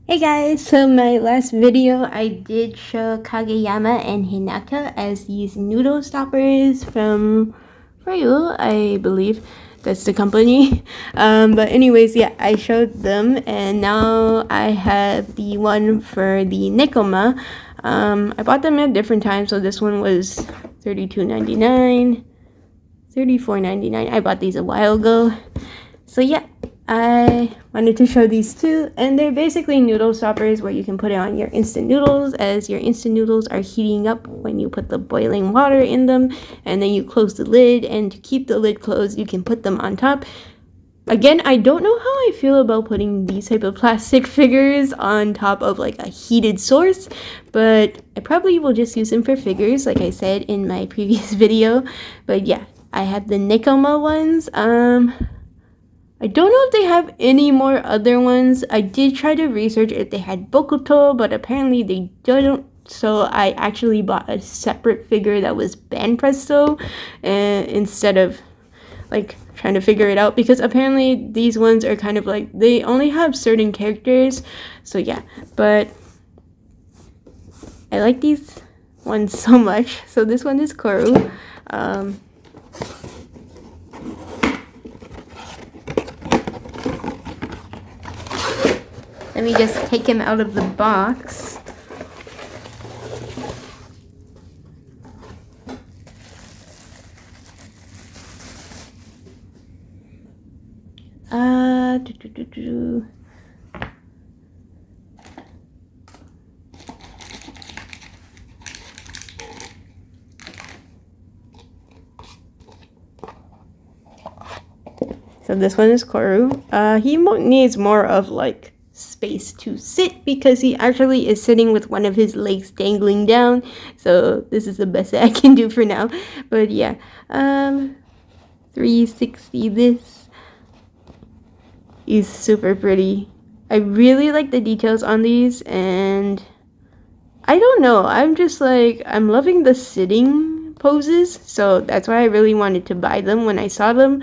Hey guys, so my last video I did show Kageyama and Hinata as these noodle stoppers from Kuroo, I believe that's the company. But anyways, yeah, I showed them and now I have the one for the Nekoma. I bought them at different times, so this one was $32.99, $34.99. I bought these a while ago. So yeah, I wanted to show these two, and they're basically noodle stoppers where you can put it on your instant noodles as your instant noodles are heating up when you put the boiling water in them, and then you close the lid, and to keep the lid closed you can put them on top. Again, I don't know how I feel about putting these type of plastic figures on top of like a heated source, but I probably will just use them for figures like I said in my previous video. But yeah, I have the Nekoma ones. I don't know if they have any more other ones. I did try to research if they had Bokuto, but apparently they don't. So I actually bought a separate figure that was Banpresto, instead of like trying to figure it out, because apparently these ones are kind of like they only have certain characters. So yeah, but I like these ones so much. So this one is Kuroo. Let me just take him out of the box. Doo -doo -doo -doo. So this one is Kuroo. He needs more of like space to sit because he actually is sitting with one of his legs dangling down. So this is the best that I can do for now. But yeah, 360 this is super pretty. I really like the details on these, and I don't know, I'm just like, I'm loving the sitting poses, so that's why I really wanted to buy them when I saw them.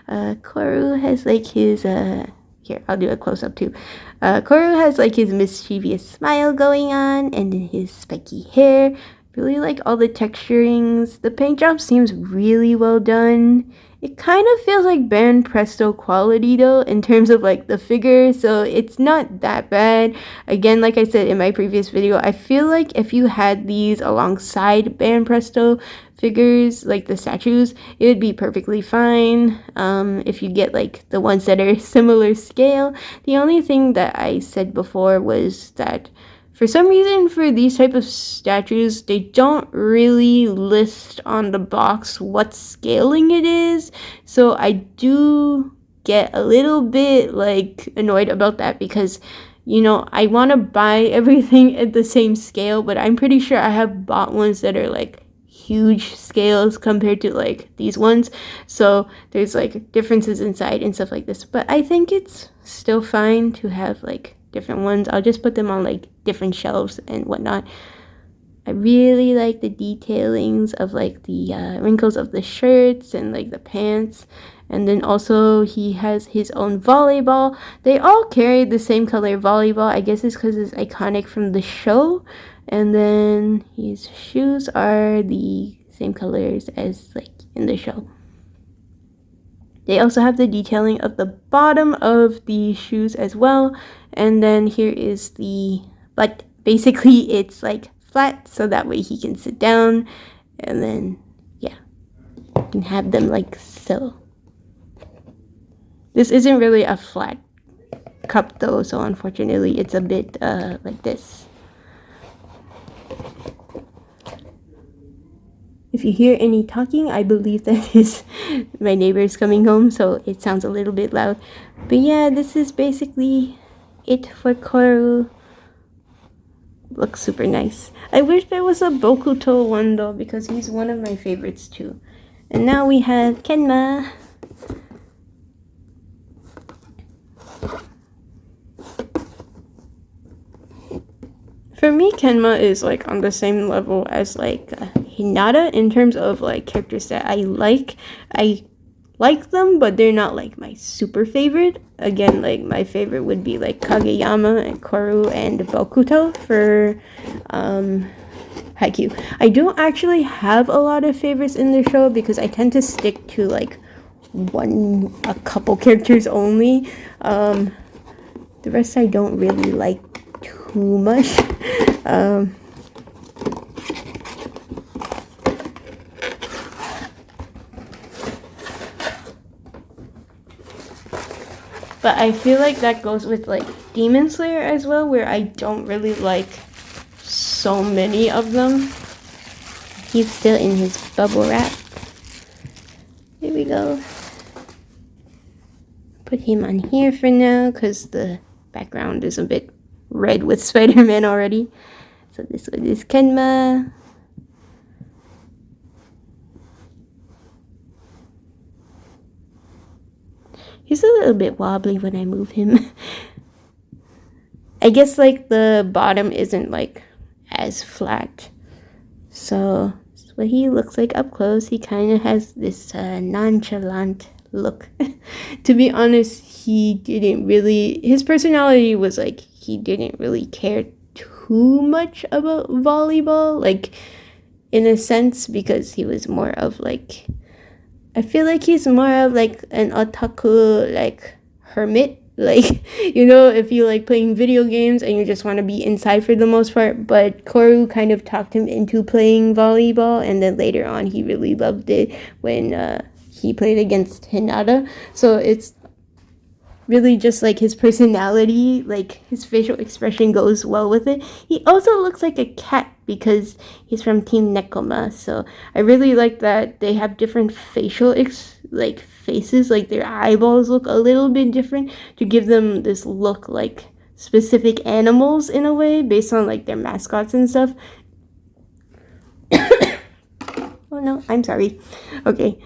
Kuroo has like his, here, I'll do a close-up too. Kuroo has like his mischievous smile going on, and then his spiky hair. Really like all the texturings. The paint job seems really well done. It kind of feels like Band Presto quality though, in terms of like the figure, so it's not that bad. Again, like I said in my previous video, I feel like if you had these alongside Band Presto figures, like the statues, it would be perfectly fine. If you get like the ones that are similar scale. The only thing that I said before was that for some reason, for these type of statues, they don't really list on the box what scaling it is. So I do get a little bit like annoyed about that, because you know, I want to buy everything at the same scale, but I'm pretty sure I have bought ones that are like huge scales compared to like these ones. So there's like differences inside and stuff like this. But I think it's still fine to have like different ones. I'll just put them on like different shelves and whatnot. I really like the detailings of like the wrinkles of the shirts and like the pants. And then also he has his own volleyball. They all carry the same color volleyball. I guess it's because it's iconic from the show. And then his shoes are the same colors as like in the show. They also have the detailing of the bottom of the shoes as well. And then here is the, but basically it's like flat, so that way he can sit down. And then, yeah, you can have them like so. This isn't really a flat cup though, so unfortunately it's a bit like this. If you hear any talking, I believe that is my neighbors coming home, so it sounds a little bit loud. But yeah, this is basically it for Kuroo. Looks super nice. I wish there was a Bokuto one though, because he's one of my favorites too. And now we have Kenma. For me, Kenma is like on the same level as like Hinata in terms of like characters that I like. I like them, but they're not like my super favorite. again, like my favorite would be like Kageyama and Kuroo and Bokuto for Haikyuu. I don't actually have a lot of favorites in the show because I tend to stick to like a couple characters only. The rest I don't really like too much. But I feel like that goes with like Demon Slayer as well, where I don't really like so many of them. He's still in his bubble wrap. Here we go. Put him on here for now because the background is a bit red with Spider-Man already. So this one is Kenma. He's a little bit wobbly when I move him. I guess like the bottom isn't like as flat. So that's what he looks like up close. He kind of has this nonchalant look. To be honest, his personality was like he didn't really care too much about volleyball, like in a sense, because he was more of like, I feel like he's more of like an otaku, like hermit. Like, you know, if you like playing video games and you just want to be inside for the most part. But Kuroo kind of talked him into playing volleyball, and then later on he really loved it when he played against Hinata. So it's really just like his personality, like his facial expression goes well with it. He also looks like a cat because he's from Team Nekoma. So I really like that they have different facial faces, like their eyeballs look a little bit different to give them this look like specific animals in a way based on like their mascots and stuff. Oh no, I'm sorry. Okay,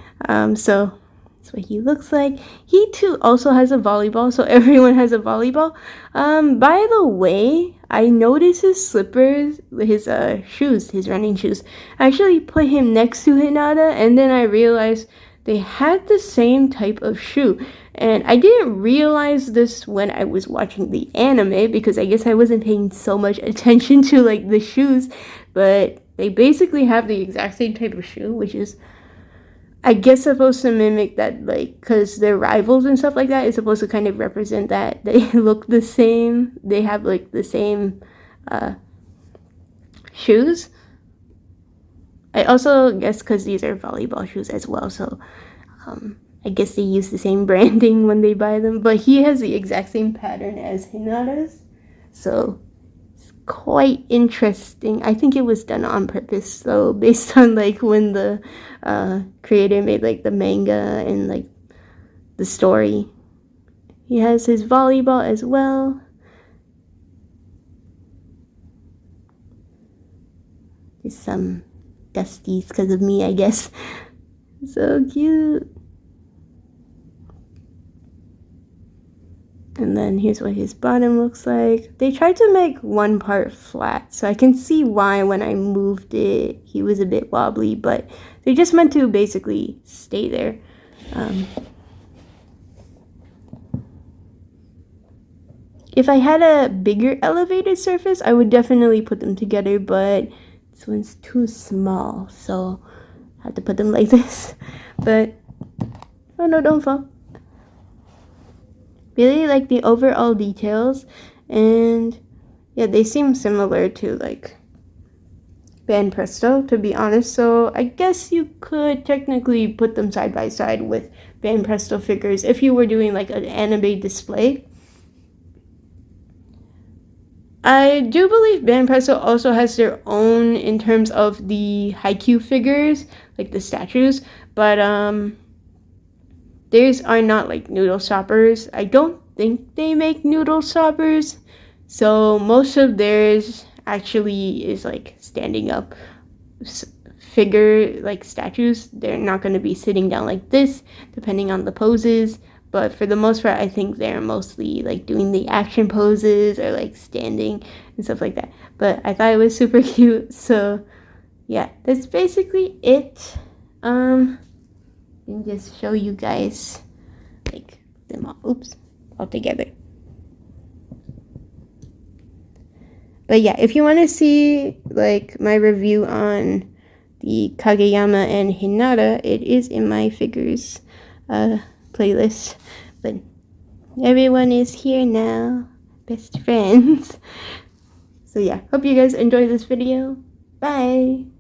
so that's what he looks like. He too also has a volleyball, so everyone has a volleyball. By the way, I noticed his slippers, his shoes, his running shoes. I actually put him next to Hinata, and then I realized they had the same type of shoe. And I didn't realize this when I was watching the anime because I guess I wasn't paying so much attention to like the shoes, but they basically have the exact same type of shoe, which is, I guess, supposed to mimic that, like, because they're rivals and stuff like that. It's supposed to kind of represent that they look the same. They have like the same shoes. I also guess because these are volleyball shoes as well, so I guess they use the same branding when they buy them. But he has the exact same pattern as Hinata's, so it's quite interesting. I think it was done on purpose, so based on like when the creator made like the manga and like the story. He has his volleyball as well. Just some dusties because of me, I guess. So cute. And then here's what his bottom looks like. They tried to make one part flat, so I can see why when I moved it, he was a bit wobbly, but they just meant to basically stay there. If I had a bigger elevated surface, I would definitely put them together, but this one's too small, so I have to put them like this. But, oh no, don't fall. Really like the overall details, and yeah, they seem similar to like Band Presto, to be honest. So I guess you could technically put them side by side with Band Presto figures if you were doing like an anime display. I do believe Band Presto also has their own in terms of the Haikyuu figures, like the statues, but theirs are not like noodle stoppers. I don't think they make noodle stoppers, so most of theirs actually is like standing up figure, like statues. They're not going to be sitting down like this, depending on the poses. But for the most part, I think they're mostly like doing the action poses or like standing and stuff like that. But I thought it was super cute. So yeah, that's basically it. And just show you guys like them all. Oops. all together. But yeah, if you want to see like my review on the Kageyama and Hinata, it is in my figures playlist. But everyone is here now, best friends. So yeah, hope you guys enjoyed this video. Bye!